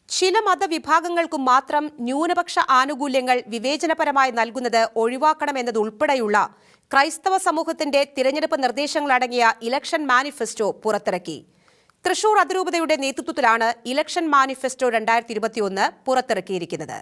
ചില മതവിഭാഗങ്ങൾക്കു മാത്രം ന്യൂനപക്ഷ ആനുകൂല്യങ്ങൾ വിവേചനപരമായി നൽകുന്നത് ഒഴിവാക്കണമെന്നതുൾപ്പെടെയുള്ള ക്രൈസ്തവ സമൂഹത്തിന്റെ തിരഞ്ഞെടുപ്പ് നിർദ്ദേശങ്ങളടങ്ങിയ ഇലക്ഷൻ മാനിഫെസ്റ്റോ പുറത്തിറക്കി. തൃശൂർ അതിരൂപതയുടെ നേതൃത്വത്തിലാണ് ഇലക്ഷൻ മാനിഫെസ്റ്റോ 2021 പുറത്തിറക്കിയിരിക്കുന്നത്.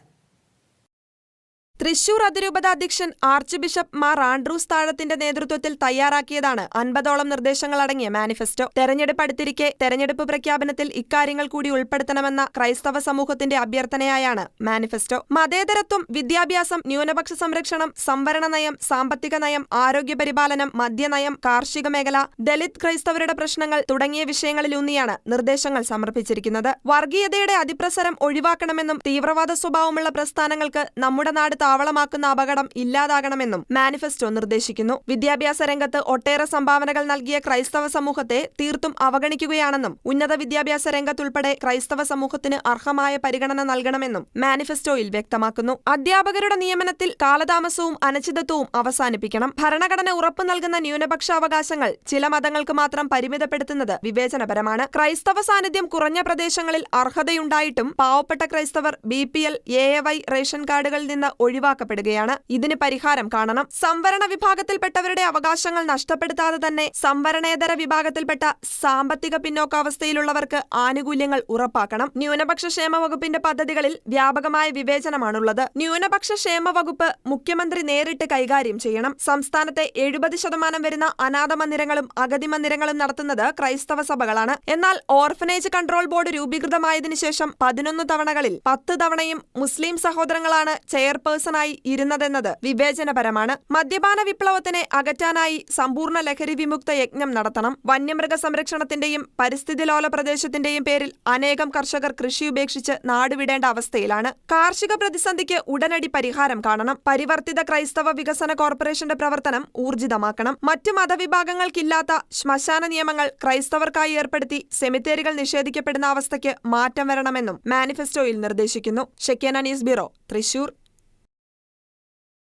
തൃശൂർ അതിരൂപത അധ്യക്ഷൻ ആർച്ച് ബിഷപ്പ് മാർ ആൻഡ്രൂസ് താഴത്തിന്റെ നേതൃത്വത്തിൽ തയ്യാറാക്കിയതാണ് 50ഓളം നിർദ്ദേശങ്ങളടങ്ങിയ മാനിഫെസ്റ്റോ. തെരഞ്ഞെടുപ്പ് അടുത്തിരിക്കെ തെരഞ്ഞെടുപ്പ് പ്രഖ്യാപനത്തിൽ ഇക്കാര്യങ്ങൾ കൂടി ഉൾപ്പെടുത്തണമെന്ന ക്രൈസ്തവ സമൂഹത്തിന്റെ അഭ്യർത്ഥനയായാണ് മാനിഫെസ്റ്റോ. മതേതരത്വം, വിദ്യാഭ്യാസം, ന്യൂനപക്ഷ സംരക്ഷണം, സംവരണ നയം, സാമ്പത്തിക നയം, ആരോഗ്യപരിപാലനം, മദ്യനയം, കാർഷിക മേഖല, ദലിത് ക്രൈസ്തവരുടെ പ്രശ്നങ്ങൾ തുടങ്ങിയ വിഷയങ്ങളിലൂന്നിയാണ് നിർദ്ദേശങ്ങൾ സമർപ്പിച്ചിരിക്കുന്നത്. വർഗീയതയുടെ അതിപ്രസരം ഒഴിവാക്കണമെന്നും തീവ്രവാദ സ്വഭാവമുള്ള പ്രസ്ഥാനങ്ങൾക്ക് നമ്മുടെ നാട് താവളമാക്കുന്ന അപകടം ഇല്ലാതാകണമെന്നും മാനിഫെസ്റ്റോ നിർദ്ദേശിക്കുന്നു. വിദ്യാഭ്യാസ രംഗത്ത് ഒട്ടേറെ സംഭാവനകൾ നൽകിയ ക്രൈസ്തവ സമൂഹത്തെ തീർത്തും അവഗണിക്കുകയാണെന്നും ഉന്നത വിദ്യാഭ്യാസ രംഗത്തുൾപ്പെടെ ക്രൈസ്തവ സമൂഹത്തിന് അർഹമായ പരിഗണന നൽകണമെന്നും മാനിഫെസ്റ്റോയിൽ വ്യക്തമാക്കുന്നു. അധ്യാപകരുടെ നിയമനത്തിൽ കാലതാമസവും അനിശ്ചിതത്വവും അവസാനിപ്പിക്കണം. ഭരണഘടന ഉറപ്പു നൽകുന്ന ന്യൂനപക്ഷാവകാശങ്ങൾ ചില മതങ്ങൾക്ക് മാത്രം പരിമിതപ്പെടുത്തുന്നത് വിവേചനപരമാണ്. ക്രൈസ്തവ സാന്നിധ്യം കുറഞ്ഞ പ്രദേശങ്ങളിൽ അർഹതയുണ്ടായിട്ടും പാവപ്പെട്ട ക്രൈസ്തവർ BPL, AAY റേഷൻ കാർഡുകളിൽ നിന്ന് ഒഴിവാക്കപ്പെടുകയാണ്. ഇതിന് പരിഹാരം കാണണം. സംവരണ വിഭാഗത്തിൽപ്പെട്ടവരുടെ അവകാശങ്ങൾ നഷ്ടപ്പെടുത്താതെ തന്നെ സംവരണേതര വിഭാഗത്തിൽപ്പെട്ട സാമ്പത്തിക പിന്നോക്കാവസ്ഥയിലുള്ളവർക്ക് ആനുകൂല്യങ്ങൾ ഉറപ്പാക്കണം. ന്യൂനപക്ഷ ക്ഷേമ വകുപ്പിന്റെ പദ്ധതികളിൽ വ്യാപകമായ വിവേചനമാണുള്ളത്. ന്യൂനപക്ഷ ക്ഷേമ വകുപ്പ് മുഖ്യമന്ത്രി നേരിട്ട് കൈകാര്യം ചെയ്യണം. സംസ്ഥാനത്തെ 70% വരുന്ന അനാഥ മന്ദിരങ്ങളും അഗതി മന്ദിരങ്ങളും നടത്തുന്നത് ക്രൈസ്തവ സഭകളാണ്. എന്നാൽ ഓർഫനേജ് കൺട്രോൾ ബോർഡ് രൂപീകൃതമായതിനു ശേഷം 11 തവണകളിൽ 10 തവണയും മുസ്ലിം സഹോദരങ്ങളാണ് ചെയർപേഴ്സണായി ഇരുന്നതെന്നത് വിവേചനപരമാണ്. മദ്യപാന വിപ്ലവത്തിനെ അകറ്റാനായി സമ്പൂർണ്ണ ലഹരി വിമുക്ത യജ്ഞം നടത്തണം. വന്യമൃഗ സംരക്ഷണത്തിന്റെയും പരിസ്ഥിതി ലോല പ്രദേശത്തിന്റെയും പേരിൽ അനേകം കർഷകർ കൃഷി ഉപേക്ഷിച്ച് നാടുവിടേണ്ട അവസ്ഥയിലാണ്. കാർഷിക പ്രതിസന്ധിക്ക് ഉടനടി പരിഹാരം കാണണം. പരിവർത്തിത ക്രൈസ്തവ വികസന കോർപ്പറേഷന്റെ പ്രവർത്തനം ഊർജിതമാക്കണം. മറ്റു മതവിഭാഗങ്ങൾക്കില്ലാത്ത ശ്മശാന നിയമങ്ങൾ ക്രൈസ്തവർക്കായി ഏർപ്പെടുത്തി സെമിത്തേരികൾ നിഷേധിക്കപ്പെടുന്ന അവസ്ഥയ്ക്ക് മാറ്റം വരണമെന്നും മാനിഫെസ്റ്റോയിൽ നിർദ്ദേശിക്കുന്നു. ഷെക്കേന ന്യൂസ് ബ്യൂറോ, തൃശൂർ.